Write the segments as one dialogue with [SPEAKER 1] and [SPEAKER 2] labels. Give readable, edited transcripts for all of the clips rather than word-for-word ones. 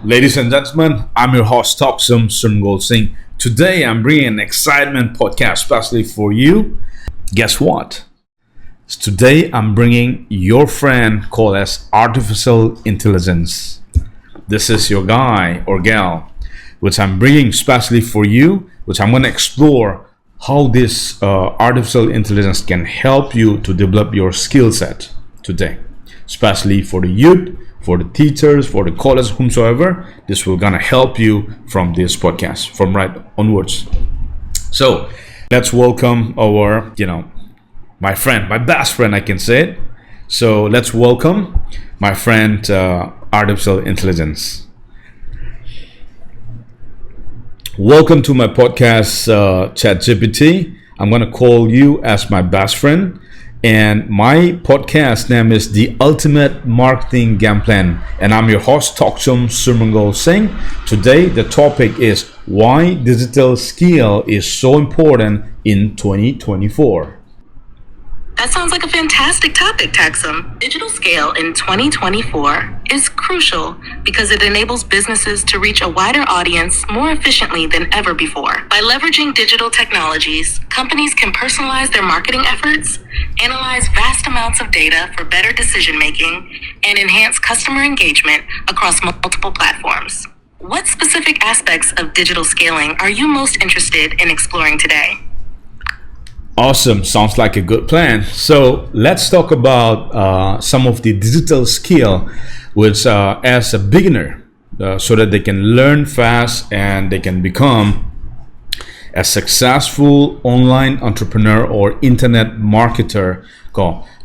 [SPEAKER 1] Ladies and gentlemen, I'm your host Thokchom Surmangol Singh. Today I'm bringing an excitement podcast especially for you. Guess what? Today I'm bringing your friend called as artificial intelligence. This is your guy or gal, which I'm bringing especially for you, which I'm going to explore how this artificial intelligence can help you to develop your skill set today, especially for the youth, for the teachers, for the college, whomsoever. This will gonna help you from this podcast from right onwards. So let's welcome our, my friend, my best friend, I can say it. So let's welcome my friend, artificial intelligence. Welcome to my podcast, ChatGPT. I'm gonna call you as my best friend. And my podcast name is The Ultimate Marketing Game Plan. And I'm your host, Thokchom Surmangol Singh. Today, the topic is why digital skill is so important in 2024.
[SPEAKER 2] That sounds like a fantastic topic, Thokchom. Digital scale in 2024 is crucial because it enables businesses to reach a wider audience more efficiently than ever before. By leveraging digital technologies, companies can personalize their marketing efforts, analyze vast amounts of data for better decision-making, and enhance customer engagement across multiple platforms. What specific aspects of digital scaling are you most interested in exploring today?
[SPEAKER 1] Awesome. Sounds like a good plan. So let's talk about some of the digital skill which as a beginner so that they can learn fast and they can become a successful online entrepreneur or internet marketer.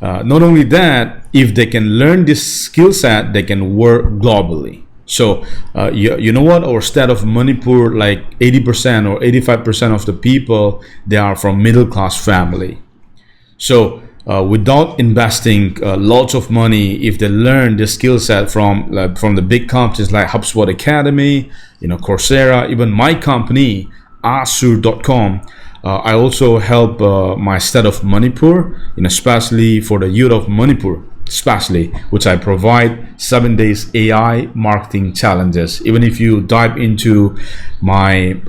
[SPEAKER 1] Not only that, if they can learn this skill set, they can work globally. So you know what, our state of Manipur, like 80% or 85% of the people, they are from middle class family. So without investing lots of money, if they learn the skill set from the big companies like HubSpot Academy, Coursera, even my company Asur.com, I also help my state of Manipur, especially for the Youth of Manipur, especially, which I provide 7 days AI marketing challenges. Even if you dive into my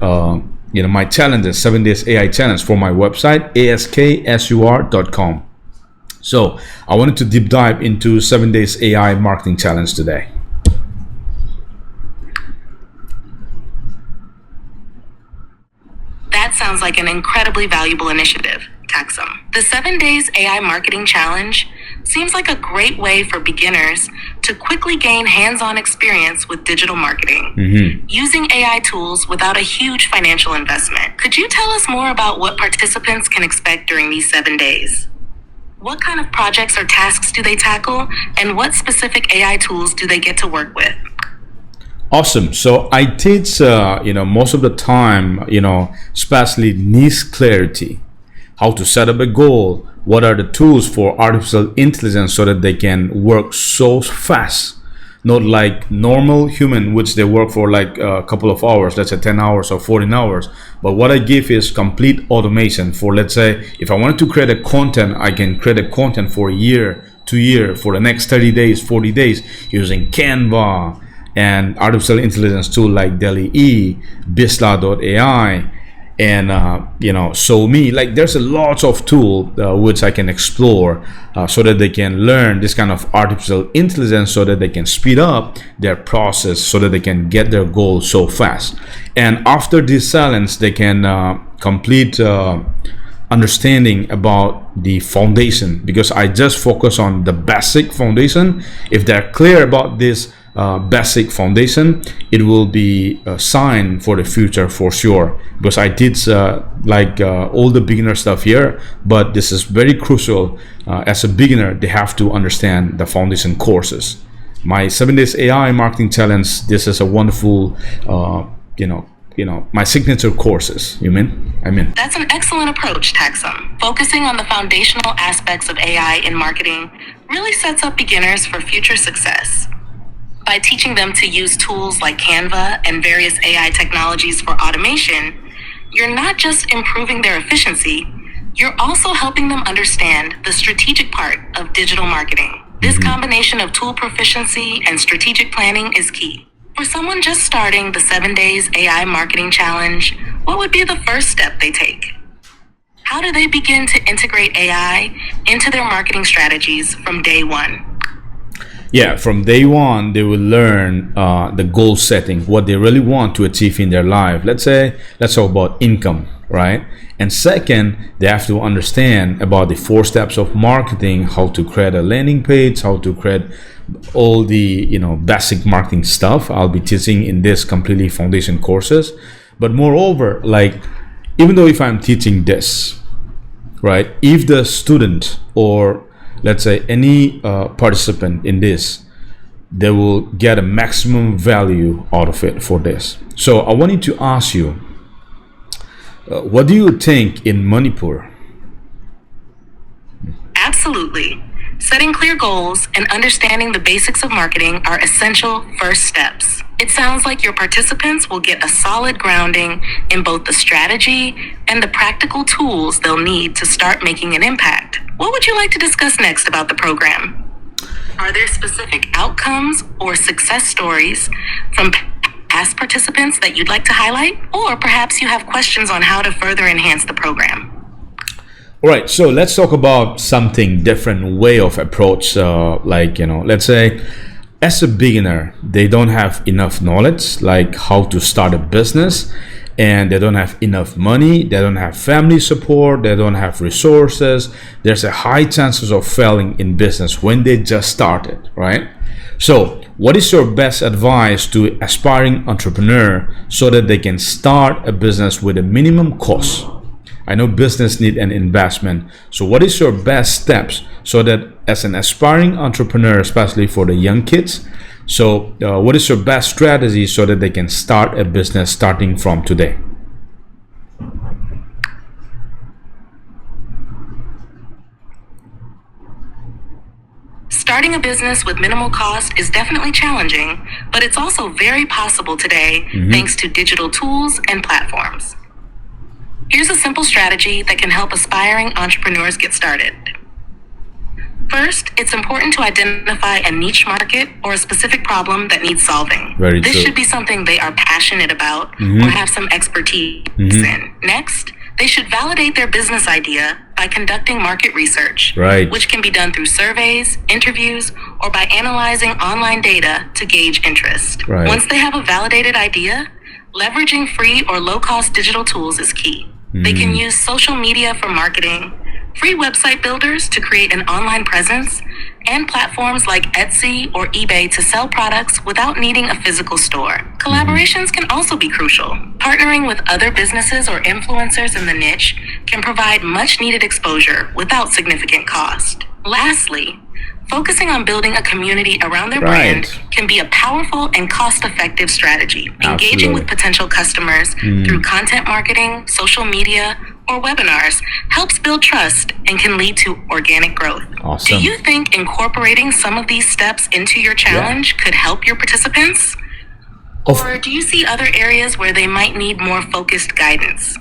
[SPEAKER 1] my challenges, 7 days AI challenge for my website asksur.com. So I wanted to deep dive into 7 days AI marketing challenge today.
[SPEAKER 2] That sounds like an incredibly valuable initiative, Thokchom. The 7 Days AI Marketing Challenge seems like a great way for beginners to quickly gain hands-on experience with digital marketing, using AI tools without a huge financial investment. Could you tell us more about what participants can expect during these 7 days? What kind of projects or tasks do they tackle, and what specific AI tools do they get to work with?
[SPEAKER 1] Awesome. So I teach, most of the time, especially niche clarity, how to set up a goal, what are the tools for artificial intelligence so that they can work so fast, not like normal human, which they work for like a couple of hours, let's say 10 hours or 14 hours. But what I give is complete automation for, let's say, if I wanted to create a content, I can create a content for a year, 2 years, for the next 30 days, 40 days, using Canva and artificial intelligence tool like DALL-E, Bisla.ai, and SoMe. Like there's a lot of tool which I can explore so that they can learn this kind of artificial intelligence so that they can speed up their process so that they can get their goal so fast. And after this challenge, they can complete understanding about the foundation, because I just focus on the basic foundation. If they're clear about this basic foundation, it will be a sign for the future for sure, because I did all the beginner stuff here, but this is very crucial. As a beginner, they have to understand the foundation courses. My 7 days AI marketing challenge, this is a wonderful my signature courses. I mean
[SPEAKER 2] That's an excellent approach, Thokchom. Focusing on the foundational aspects of AI in marketing really sets up beginners for future success. By teaching them to use tools like Canva and various AI technologies for automation, you're not just improving their efficiency, you're also helping them understand the strategic part of digital marketing. This combination of tool proficiency and strategic planning is key. For someone just starting the 7 Days AI Marketing Challenge, what would be the first step they take? How do they begin to integrate AI into their marketing strategies from day one?
[SPEAKER 1] Yeah, from day one, they will learn the goal setting, what they really want to achieve in their life. Let's talk about income, right? And second, they have to understand about the 4 steps of marketing, how to create a landing page, how to create all the basic marketing stuff I'll be teaching in this completely foundation courses. But moreover, like, even though if I'm teaching this, right, if the student or let's say any participant in this, they will get a maximum value out of it for this. So I wanted to ask you, what do you think in Manipur?
[SPEAKER 2] Absolutely. Setting clear goals and understanding the basics of marketing are essential first steps. It sounds like your participants will get a solid grounding in both the strategy and the practical tools they'll need to start making an impact. What would you like to discuss next about the program? Are there specific outcomes or success stories from past participants that you'd like to highlight? Or perhaps you have questions on how to further enhance the program.
[SPEAKER 1] All right, so let's talk about something different way of approach. Let's say as a beginner, they don't have enough knowledge, like how to start a business, and they don't have enough money, they don't have family support, they don't have resources. There's a high chances of failing in business when they just started, right? So what is your best advice to aspiring entrepreneur so that they can start a business with a minimum cost? I know business need an investment. So what is your best steps so that as an aspiring entrepreneur, especially for the young kids, so what is your best strategy so that they can start a business starting from today?
[SPEAKER 2] Starting a business with minimal cost is definitely challenging, but it's also very possible today thanks to digital tools and platforms. Here's a simple strategy that can help aspiring entrepreneurs get started. First, it's important to identify a niche market or a specific problem that needs solving. This should be something they are passionate about or have some expertise in. Next, they should validate their business idea by conducting market research, which can be done through surveys, interviews, or by analyzing online data to gauge interest. Once they have a validated idea, leveraging free or low-cost digital tools is key. They can use social media for marketing, free website builders to create an online presence, and platforms like Etsy or eBay to sell products without needing a physical store. Collaborations can also be crucial. Partnering with other businesses or influencers in the niche can provide much needed exposure without significant cost. Lastly, focusing on building a community around their brand can be a powerful and cost-effective strategy. Engaging with potential customers through content marketing, social media, or webinars helps build trust and can lead to organic growth. Do you think incorporating some of these steps into your challenge could help your participants? Or do you see other areas where they might need more focused guidance?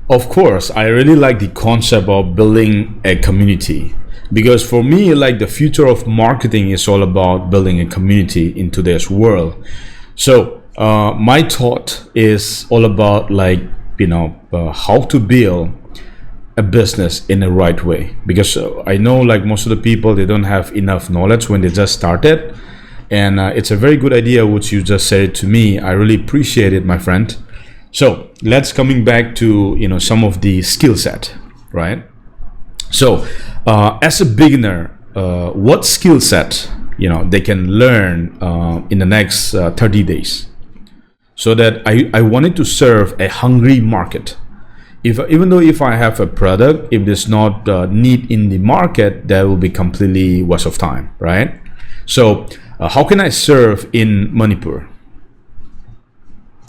[SPEAKER 1] Of course, I really like the concept of building a community. Because for me, like, the future of marketing is all about building a community in today's world. So my thought is all about, like, how to build a business in the right way. Because I know, like, most of the people, they don't have enough knowledge when they just started. And it's a very good idea which you just said to me. I really appreciate it, my friend. So let's coming back to some of the skill set, right? So as a beginner, what skill set they can learn in the next 30 days, so that I wanted to serve a hungry market. Even though if I have a product, if there's not need in the market, that will be completely waste of time, right? So how can I serve in Manipur,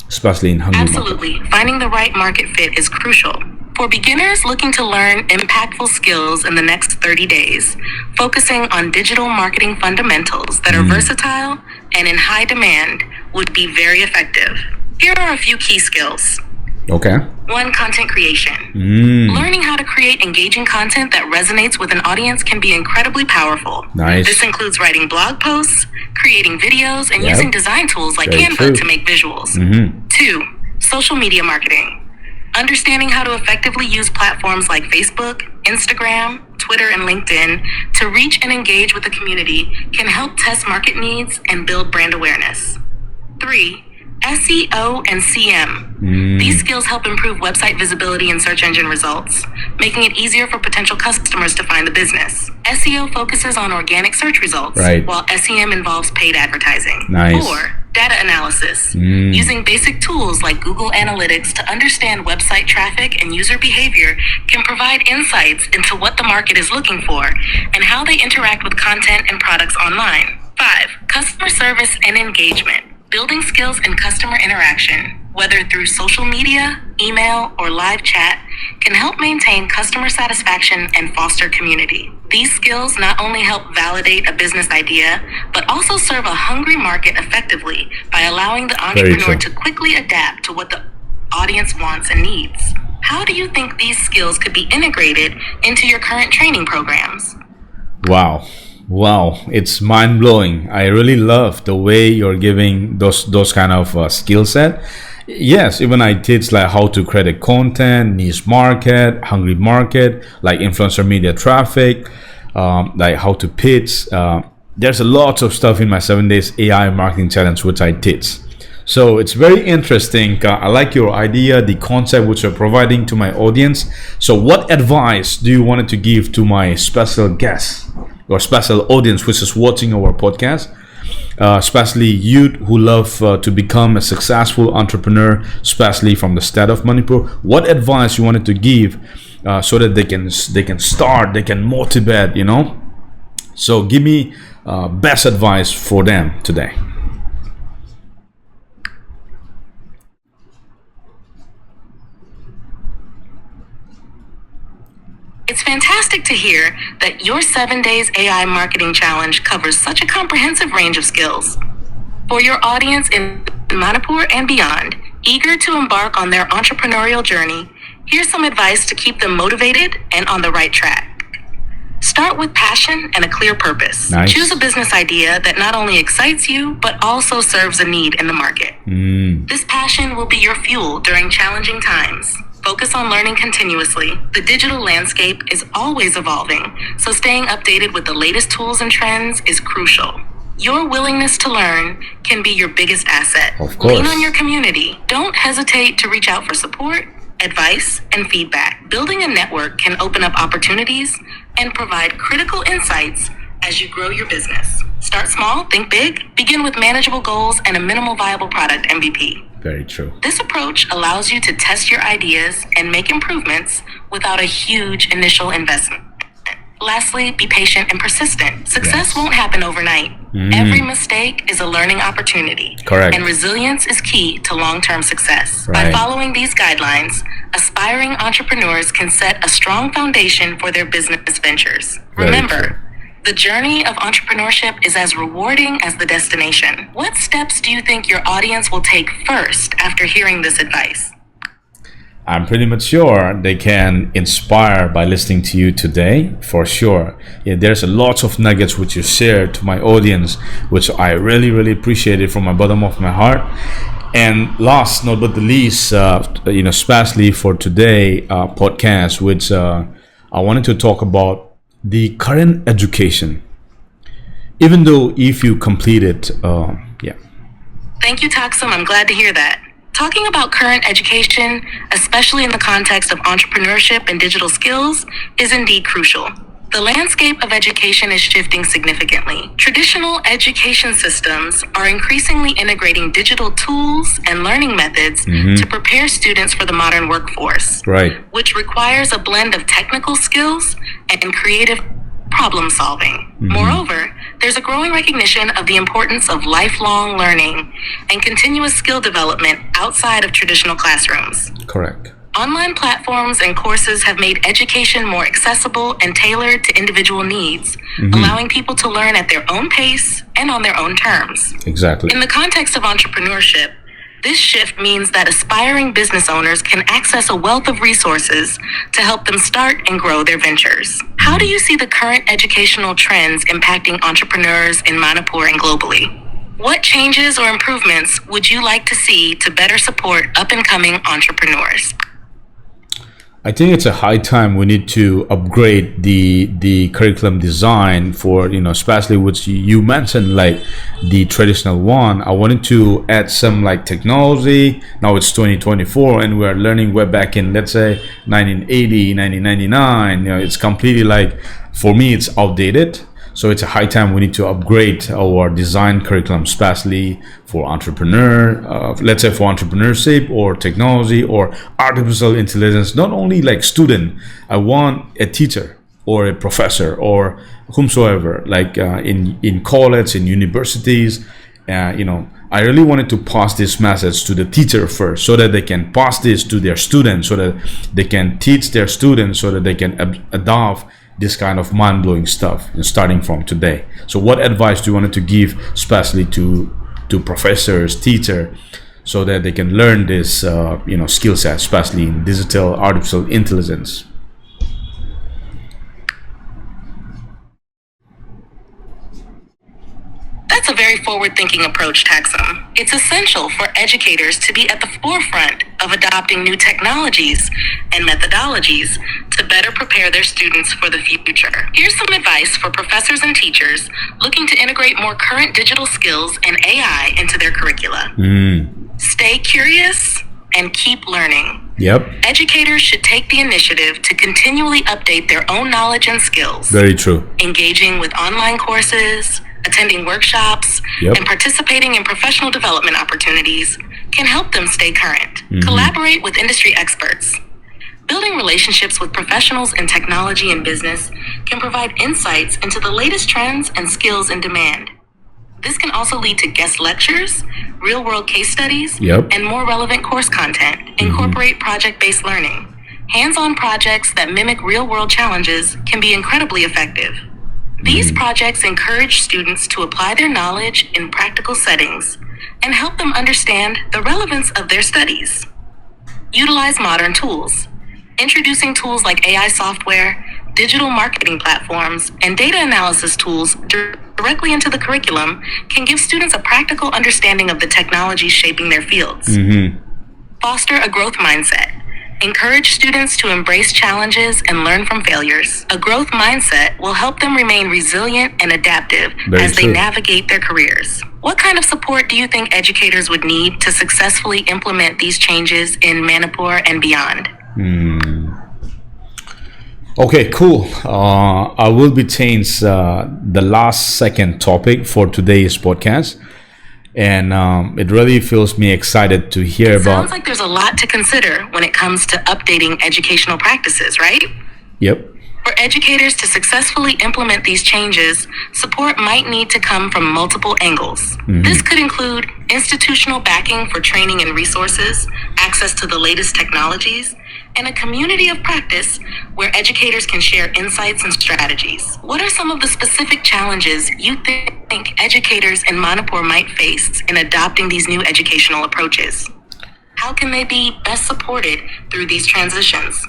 [SPEAKER 1] especially in hungry
[SPEAKER 2] Absolutely.
[SPEAKER 1] market?
[SPEAKER 2] Finding the right market fit is crucial. For beginners looking to learn impactful skills in the next 30 days, focusing on digital marketing fundamentals that are versatile and in high demand would be very effective. Here are a few key skills.
[SPEAKER 1] Okay.
[SPEAKER 2] 1. Content creation. Learning how to create engaging content that resonates with an audience can be incredibly powerful.
[SPEAKER 1] Nice.
[SPEAKER 2] This includes writing blog posts, creating videos, and
[SPEAKER 1] Yep.
[SPEAKER 2] using design tools like
[SPEAKER 1] Very
[SPEAKER 2] Canva
[SPEAKER 1] true.
[SPEAKER 2] to make visuals. 2. Social media marketing. Understanding how to effectively use platforms like Facebook, Instagram, Twitter, and LinkedIn to reach and engage with the community can help test market needs and build brand awareness. 3. SEO and CM. These skills help improve website visibility and search engine results, making it easier for potential customers to find the business. SEO focuses on organic search results,
[SPEAKER 1] Right.
[SPEAKER 2] while SEM involves paid advertising.
[SPEAKER 1] Nice.
[SPEAKER 2] 4. Data analysis. Using basic tools like Google Analytics to understand website traffic and user behavior can provide insights into what the market is looking for and how they interact with content and products online. 5. Customer service and engagement. Building skills in customer interaction, whether through social media, email, or live chat, can help maintain customer satisfaction and foster community. These skills not only help validate a business idea, but also serve a hungry market effectively by allowing the entrepreneur to quickly adapt to what the audience wants and needs. How do you think these skills could be integrated into your current training programs?
[SPEAKER 1] Wow, it's mind blowing. I really love the way you're giving those kind of skill set. Yes, even I teach like how to create content, niche market, hungry market, like influencer media traffic, like how to pitch. There's a lot of stuff in my 7 days AI marketing challenge which I teach. So it's very interesting. I like your idea, the concept which you're providing to my audience. So what advice do you want to give to my special guests or special audience which is watching our podcast, especially youth who love to become a successful entrepreneur, especially from the state of Manipur? What advice you wanted to give so that they can start, they can motivate, you know? So give me best advice for them today.
[SPEAKER 2] It's fantastic to hear that your 7 days AI marketing challenge covers such a comprehensive range of skills. For your audience in Manipur and beyond, eager to embark on their entrepreneurial journey, here's some advice to keep them motivated and on the right track. Start with passion and a clear purpose.
[SPEAKER 1] Nice.
[SPEAKER 2] Choose a business idea that not only excites you, but also serves a need in the market. This passion will be your fuel during challenging times. Focus on learning continuously. The digital landscape is always evolving, so staying updated with the latest tools and trends is crucial. Your willingness to learn can be your biggest asset.
[SPEAKER 1] Of course.
[SPEAKER 2] Lean on your community. Don't hesitate to reach out for support, advice, and feedback. Building a network can open up opportunities and provide critical insights as you grow your business. Start small, think big. Begin with manageable goals and a minimal viable product MVP.
[SPEAKER 1] Very true.
[SPEAKER 2] This approach allows you to test your ideas and make improvements without a huge initial investment. Lastly, be patient and persistent. Success won't happen overnight. Every mistake is a learning opportunity.
[SPEAKER 1] Correct.
[SPEAKER 2] And resilience is key to long-term success.
[SPEAKER 1] Right.
[SPEAKER 2] By following these guidelines, aspiring entrepreneurs can set a strong foundation for their business ventures.
[SPEAKER 1] Very
[SPEAKER 2] Remember,
[SPEAKER 1] true.
[SPEAKER 2] the journey of entrepreneurship is as rewarding as the destination. What steps do you think your audience will take first after hearing this advice?
[SPEAKER 1] I'm pretty much sure they can inspire by listening to you today, for sure. Yeah, there's a lot of nuggets which you shared to my audience, which I really, really appreciate it from my bottom of my heart. And last not but the least, especially for today podcast, which I wanted to talk about the current education. Even though if you complete it,
[SPEAKER 2] Thank you, Thokchom. I'm glad to hear that. Talking about current education, especially in the context of entrepreneurship and digital skills, is indeed crucial. The landscape of education is shifting significantly. Traditional education systems are increasingly integrating digital tools and learning methods to prepare students for the modern workforce,
[SPEAKER 1] right.
[SPEAKER 2] which requires a blend of technical skills and creative problem solving. Moreover, there's a growing recognition of the importance of lifelong learning and continuous skill development outside of traditional classrooms.
[SPEAKER 1] Correct.
[SPEAKER 2] Online platforms and courses have made education more accessible and tailored to individual needs, allowing people to learn at their own pace and on their own terms.
[SPEAKER 1] Exactly.
[SPEAKER 2] In the context of entrepreneurship, This shift means that aspiring business owners can access a wealth of resources to help them start and grow their ventures. How do you see the current educational trends impacting entrepreneurs in Manipur and globally? What changes or improvements would you like to see to better support up-and-coming entrepreneurs?
[SPEAKER 1] I think it's a high time we need to upgrade the curriculum design for, especially which you mentioned, like the traditional one. I wanted to add some like technology. Now it's 2024 and we're learning way back in, let's say, 1980, 1999. It's completely like, for me, it's outdated. So it's a high time we need to upgrade our design curriculum, especially for entrepreneur, let's say for entrepreneurship or technology or artificial intelligence. Not only like student, I want a teacher or a professor or whomsoever, like in college, in universities. I really wanted to pass this message to the teacher first, so that they can pass this to their students, so that they can teach their students, so that they can adopt this kind of mind-blowing stuff, starting from today. So what advice do you want to give, especially to professors, teachers, so that they can learn this skill set, especially in digital artificial intelligence?
[SPEAKER 2] That's a very forward-thinking approach, Thokchom. It's essential for educators to be at the forefront of adopting new technologies and methodologies to better prepare their students for the future. Here's some advice for professors and teachers looking to integrate more current digital skills and AI into their curricula. Stay curious and keep learning.
[SPEAKER 1] Yep.
[SPEAKER 2] Educators should take the initiative to continually update their own knowledge and skills.
[SPEAKER 1] Very true.
[SPEAKER 2] Engaging with online courses, attending workshops,
[SPEAKER 1] Yep.
[SPEAKER 2] and participating in professional development opportunities can help them stay current. Collaborate with industry experts. Building relationships with professionals in technology and business can provide insights into the latest trends and skills in demand. This can also lead to guest lectures, real-world case studies,
[SPEAKER 1] Yep.
[SPEAKER 2] and more relevant course content. Incorporate project-based learning. Hands-on projects that mimic real-world challenges can be incredibly effective. These projects encourage students to apply their knowledge in practical settings and help them understand the relevance of their studies. Utilize modern tools. Introducing tools like AI software, digital marketing platforms, and data analysis tools directly into the curriculum can give students a practical understanding of the technologies shaping their fields. Foster a growth mindset. Encourage students to embrace challenges and learn from failures. A growth mindset will help them remain resilient and adaptive
[SPEAKER 1] Very
[SPEAKER 2] as they
[SPEAKER 1] true.
[SPEAKER 2] navigate their careers. What kind of support do you think educators would need to successfully implement these changes in Manipur and beyond?
[SPEAKER 1] Okay, cool. I will be changed the last second topic for today's podcast, and it really feels me excited to hear
[SPEAKER 2] Sounds
[SPEAKER 1] about.
[SPEAKER 2] like there's a lot to consider when it comes to updating educational practices, right?
[SPEAKER 1] Yep.
[SPEAKER 2] For educators to successfully implement these changes, support might need to come from multiple angles. This could include institutional backing for training and resources, access to the latest technologies, and a community of practice where educators can share insights and strategies. What are some of the specific challenges you think educators in Manipur might face in adopting these new educational approaches? How can they be best supported through these transitions?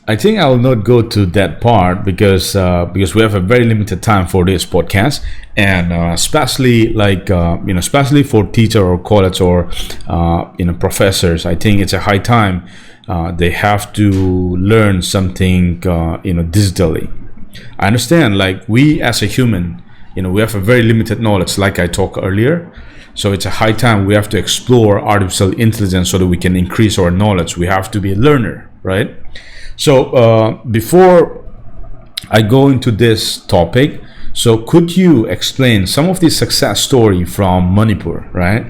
[SPEAKER 1] I think I will not go to that part because we have a very limited time for this podcast, and especially like especially for teacher or college or professors. I think it's a high time they have to learn something digitally. I understand, like, we as a human, we have a very limited knowledge, like I talked earlier. So it's a high time we have to explore artificial intelligence so that we can increase our knowledge. We have to be a learner, right? So before I go into this topic, so could you explain some of the success story from Manipur, right?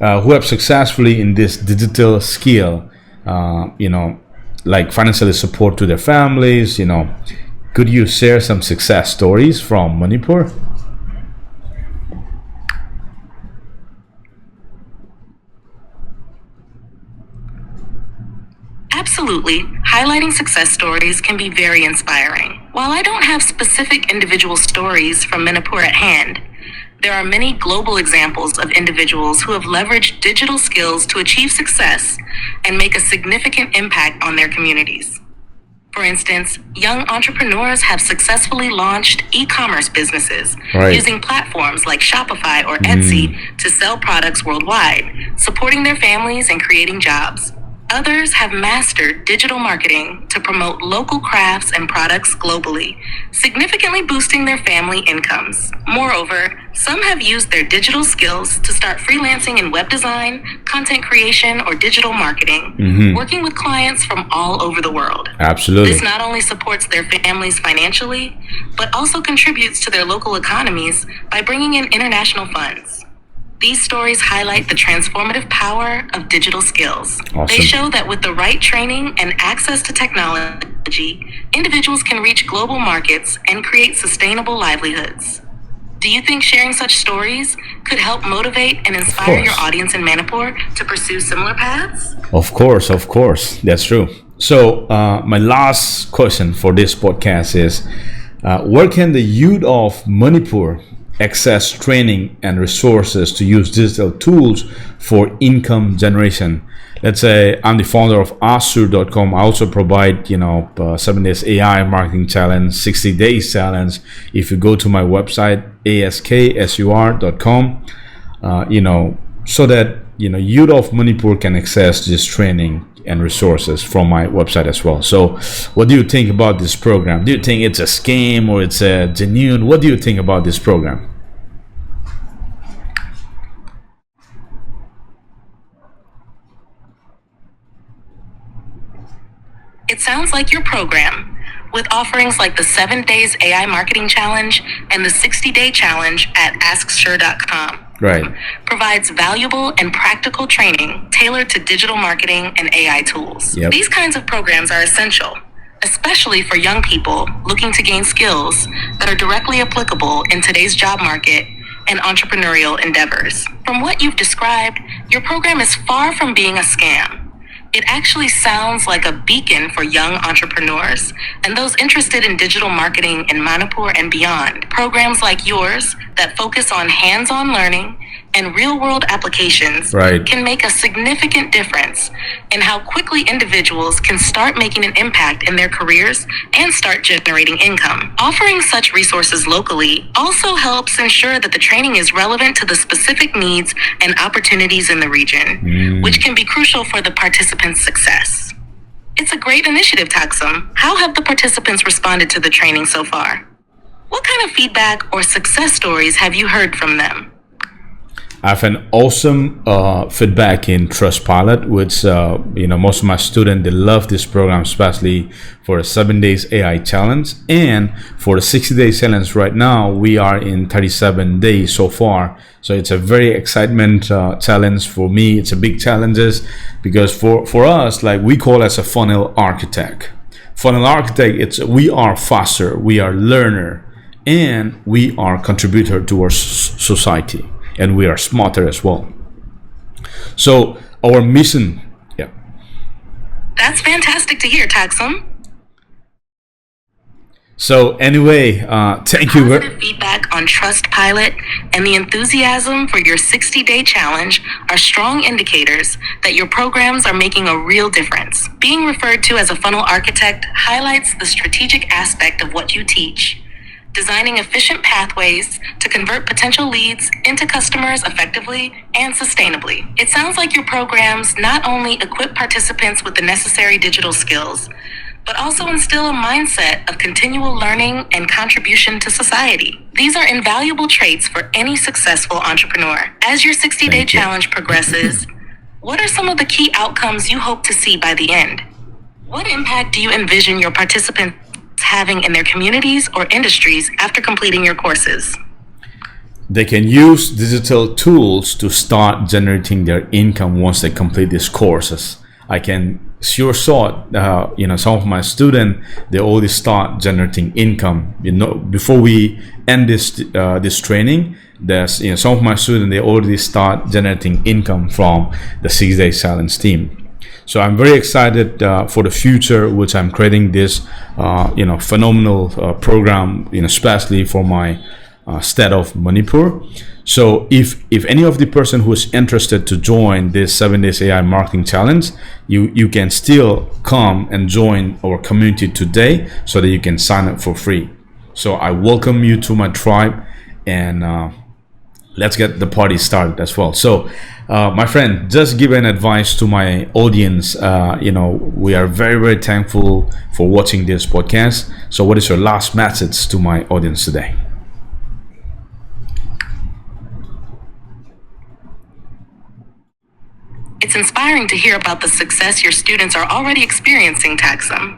[SPEAKER 1] Who have successfully in this digital skill, like financially support to their families, could you share some success stories from Manipur?
[SPEAKER 2] Absolutely. Highlighting success stories can be very inspiring. While I don't have specific individual stories from Manipur at hand, There are many global examples of individuals who have leveraged digital skills to achieve success and make a significant impact on their communities. For instance, young entrepreneurs have successfully launched e-commerce businesses using platforms like Shopify or Etsy to sell products worldwide, supporting their families and creating jobs. Others have mastered digital marketing to promote local crafts and products globally, significantly boosting their family incomes. Moreover, some have used their digital skills to start freelancing in web design, content creation, or digital marketing, working with clients from all over the world.
[SPEAKER 1] Absolutely.
[SPEAKER 2] This not only supports their families financially, but also contributes to their local economies by bringing in international funds. These stories highlight the transformative power of digital skills.
[SPEAKER 1] Awesome.
[SPEAKER 2] They show that with the right training and access to technology, individuals can reach global markets and create sustainable livelihoods. Do you think sharing such stories could help motivate and inspire your audience in Manipur to pursue similar paths?
[SPEAKER 1] Of course, that's true. So my last question for this podcast is, where can the youth of Manipur access training and resources to use digital tools for income generation? Let's say I'm the founder of Asur.com. I also provide 7 days AI marketing challenge, 60 days challenge. If you go to my website asksur.com, so that youth of Manipur can access this training and resources from my website as well. So what do you think about this program? Do you think it's a scam or it's a genuine? What do you think about this program?
[SPEAKER 2] It sounds like your program, with offerings like the 7 Days AI Marketing Challenge and the 60-Day Challenge at AskSure.com, provides valuable and practical training tailored to digital marketing and AI tools. These kinds of programs are essential, especially for young people looking to gain skills that are directly applicable in today's job market and entrepreneurial endeavors. From what you've described, your program is far from being a scam. It actually sounds like a beacon for young entrepreneurs and those interested in digital marketing in Manipur and beyond. Programs like yours that focus on hands-on learning and real-world applications can make a significant difference in how quickly individuals can start making an impact in their careers and start generating income. Offering such resources locally also helps ensure that the training is relevant to the specific needs and opportunities in the region, which can be crucial for the participants' success. It's a great initiative, Thokchom. How have the participants responded to the training so far? What kind of feedback or success stories have you heard from them?
[SPEAKER 1] I have an awesome feedback in Trustpilot, which most of my students, they love this program, especially for a 7 days AI challenge, and for the 60 days challenge. Right now we are in 37 days so far, so it's a very excitement challenge for me. It's a big challenges because for us, like we call as a funnel architect. We are faster, we are learner, and we are contributor to our society. And we are smarter as well. So our mission,
[SPEAKER 2] That's fantastic to hear, Thokchom.
[SPEAKER 1] So anyway, thank you.
[SPEAKER 2] Positive feedback on Trustpilot and the enthusiasm for your 60-day challenge are strong indicators that your programs are making a real difference. Being referred to as a funnel architect highlights the strategic aspect of what you teach, designing efficient pathways to convert potential leads into customers effectively and sustainably. It sounds like your programs not only equip participants with the necessary digital skills, but also instill a mindset of continual learning and contribution to society. These are invaluable traits for any successful entrepreneur. As your 60-day challenge progresses, what are some of the key outcomes you hope to see by the end? What impact do you envision your participants having in their communities or industries after completing your courses?
[SPEAKER 1] They can use digital tools to start generating their income once they complete these courses. I can sure saw some of my students, they already start generating income. Before we end this training, there's some of my students, they already start generating income from the 6-day challenge team. So I'm very excited for the future, which I'm creating this phenomenal program, especially for my state of Manipur. So if any of the person who is interested to join this 7 days AI marketing challenge, you can still come and join our community today so that you can sign up for free. So I welcome you to my tribe, and let's get the party started as well. So my friend, just give an advice to my audience. We are very, very thankful for watching this podcast. So what is your last message to my audience today?
[SPEAKER 2] It's inspiring to hear about the success your students are already experiencing, Thokchom.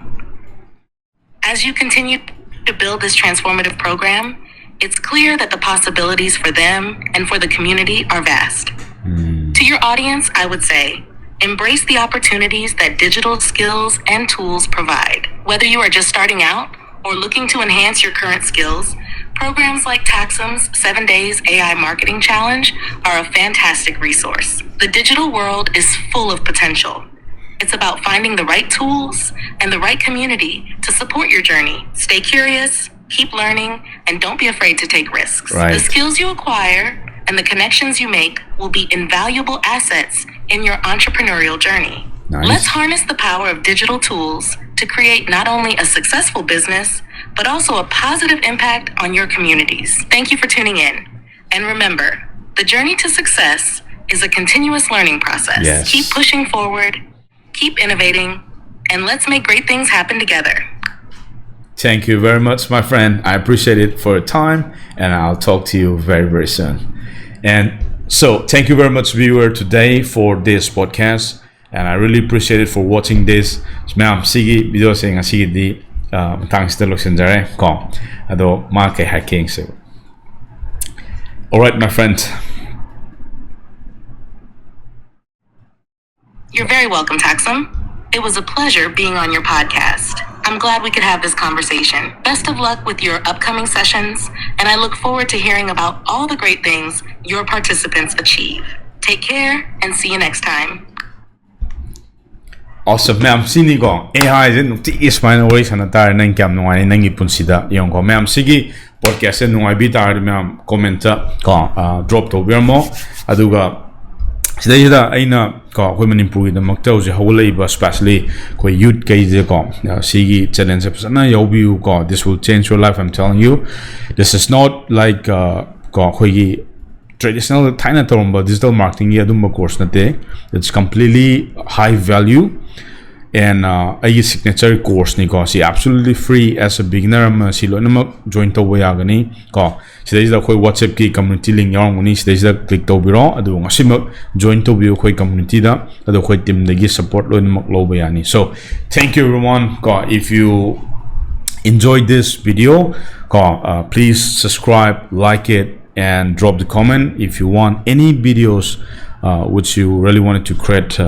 [SPEAKER 2] As you continue to build this transformative program, it's clear that the possibilities for them and for the community are vast. To your audience, I would say, embrace the opportunities that digital skills and tools provide. Whether you are just starting out or looking to enhance your current skills, programs like Thokchom's 7 Days AI Marketing Challenge are a fantastic resource. The digital world is full of potential. It's about finding the right tools and the right community to support your journey. Stay curious, keep learning, and don't be afraid to take risks.
[SPEAKER 1] Right.
[SPEAKER 2] The skills you acquire and the connections you make will be invaluable assets in your entrepreneurial journey.
[SPEAKER 1] Nice.
[SPEAKER 2] Let's harness the power of digital tools to create not only a successful business, but also a positive impact on your communities. Thank you for tuning in. And remember, the journey to success is a continuous learning process.
[SPEAKER 1] Yes.
[SPEAKER 2] Keep pushing forward, keep innovating, and let's make great things happen together.
[SPEAKER 1] Thank you very much, my friend. I appreciate it for your time, and I'll talk to you very, very soon. And so thank you very much, viewer, today for this podcast. And I really appreciate it for watching this. Ma'am, sige video sing sige di tang still jare ko ado ma ke hacking so. All right, my friend.
[SPEAKER 2] You're very welcome, Thokchom. It was a pleasure being on your podcast. I'm glad we could have this conversation. Best of luck with your upcoming sessions, and I look forward to hearing about all the great things your participants achieve. Take care and see you next time.
[SPEAKER 1] Awesome, ma'am. Sini ko AI is nukti is my way sanatar nang kam nungai nangi punsida yung ko ma'am sige podcast nungai bitar ma'am commenta ko drop to birmo aduga sida aina ko koi manipuri da makta uje hawlai ba especially koi youth kai je ko sige challenge na yobi ko this will change your life. I'm telling you, this is not like ko koi traditional Thailand toromba digital marketing ya dumba course nate. It's completely high value and a signature course ni ko si absolutely free as a beginner ma si lo namak join to ya gani ko si da koi WhatsApp ki community link yang ni si da click to biro adu ngasimak join to bio koi community da adu koi team da gi support lo namak lo ba yani. So thank you everyone ko. If you enjoyed this video ko please subscribe, like it, and drop the comment if you want any videos which you really wanted to create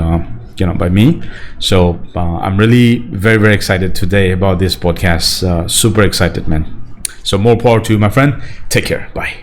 [SPEAKER 1] by me. So I'm really very, very excited today about this podcast. Super excited, man. So more power to you, my friend. Take care. Bye.